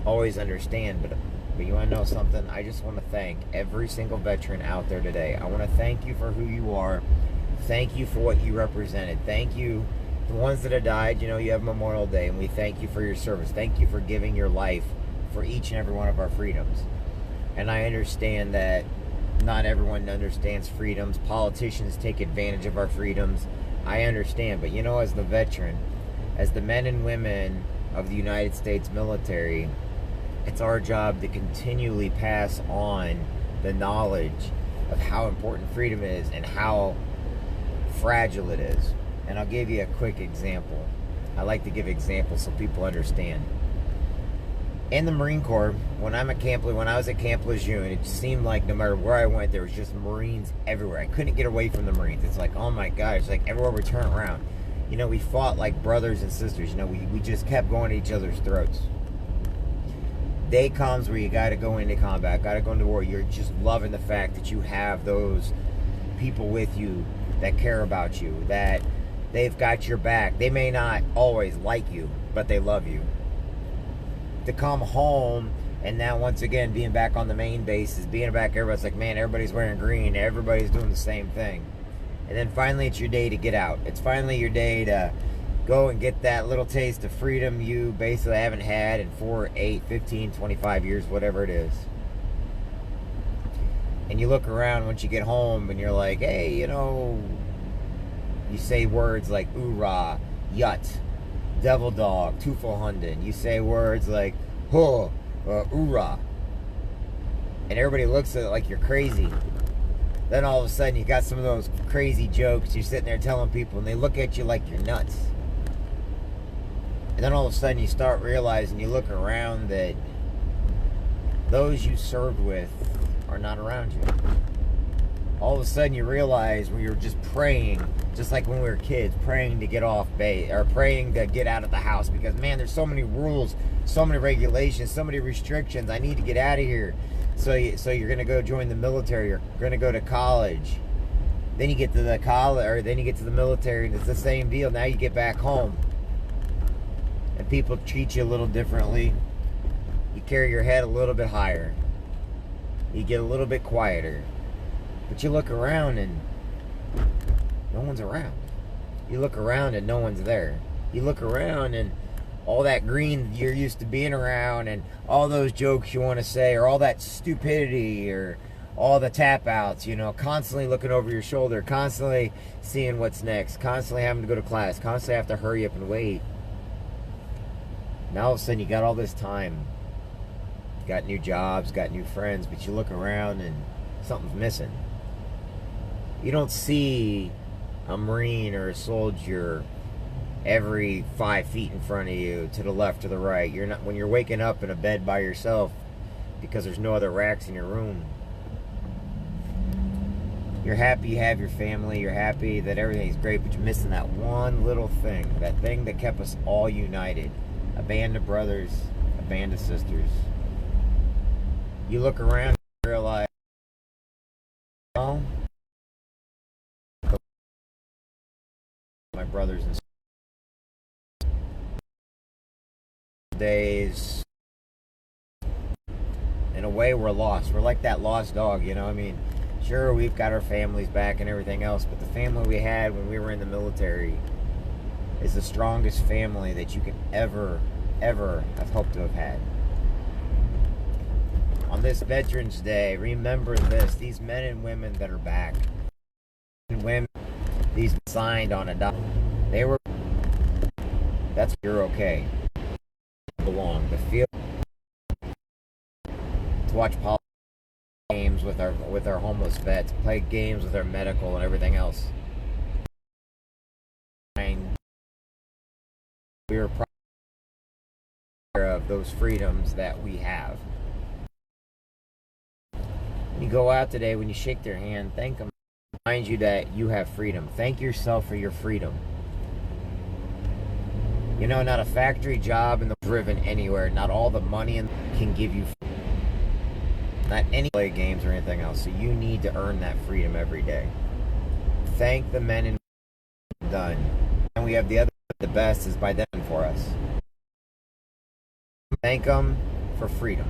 always understand. But you want to know something? I just want to thank every single veteran out there today. I want to thank you for who you are. Thank you for what you represented. Thank you, the ones that have died. You know, you have Memorial Day, and we thank you for your service. Thank you for giving your life for each and every one of our freedoms. And I understand that not everyone understands freedoms. Politicians take advantage of our freedoms. I understand. But you know, as the veteran, as the men and women of the United States military, it's our job to continually pass on the knowledge of how important freedom is and how fragile it is. And I'll give you a quick example. I like to give examples so people understand. In the Marine Corps, when I was at Camp Lejeune, it seemed like no matter where I went, there was just Marines everywhere. I couldn't get away from the Marines. It's like, oh my God, it's like everywhere we turn around. You know, we fought like brothers and sisters. You know, we just kept going at each other's throats. Day comes where you got to go into combat, got to go into war. You're just loving the fact that you have those people with you that care about you, that they've got your back. They may not always like you, but they love you. To come home and now once again being back on the main bases, being back, everybody's like, man, everybody's wearing green, everybody's doing the same thing. And then finally it's your day to get out. It's finally your day to go and get that little taste of freedom you basically haven't had in 4, 8, 15, 25 years, whatever it is. And you look around once you get home and you're like, hey, you know, you say words like oorah, yut, devil dog, Tufel You say words like, huh, oorah. And everybody looks at it like you're crazy. Then all of a sudden you got some of those crazy jokes. You're sitting there telling people and they look at you like you're nuts. And then all of a sudden you start realizing, you look around, that those you served with are not around you. All of a sudden you realize when you're just praying, just like when we were kids, praying to get off base, or praying to get out of the house, because man, there's so many rules, so many regulations, so many restrictions. I need to get out of here. So you're gonna go join the military, you're gonna go to college. Then you get to the college, or then you get to the military, and it's the same deal. Now you get back home, and people treat you a little differently. You carry your head a little bit higher. You get a little bit quieter. But you look around and no one's around. You look around and no one's there. You look around and all that green you're used to being around, and all those jokes you want to say, or all that stupidity, or all the tap outs, you know, constantly looking over your shoulder, constantly seeing what's next, constantly having to go to class, constantly have to hurry up and wait. Now all of a sudden you got all this time. You got new jobs, got new friends, but you look around and something's missing. You don't see a Marine or a soldier every 5 feet in front of you, to the left or the right. You're not, when you're waking up in a bed by yourself because there's no other racks in your room. You're happy you have your family, you're happy that everything's great, but you're missing that one little thing, that thing that kept us all united. A band of brothers, a band of sisters. You look around and realize, oh, my brothers and sisters. Days, in a way, we're lost. We're like that lost dog, you know. I mean, sure, we've got our families back and everything else, but the family we had when we were in the military is the strongest family that you could ever have hoped to have had. On this Veterans Day, remember this: these men and women that are back, and women, these signed on a document, they were. That's you're okay. Belong to feel, to watch politics games with our homeless vets, play games with our medical and everything else. We were proud of those freedoms that we have. When you go out today, when you shake their hand, thank them. Remind you that you have freedom. Thank yourself for your freedom. You know, not a factory job in the driven anywhere. Not all the money can give you. Not any play games or anything else. So you need to earn that freedom every day. Thank the men and women done. And we have the best is by them for us. Thank them for freedom.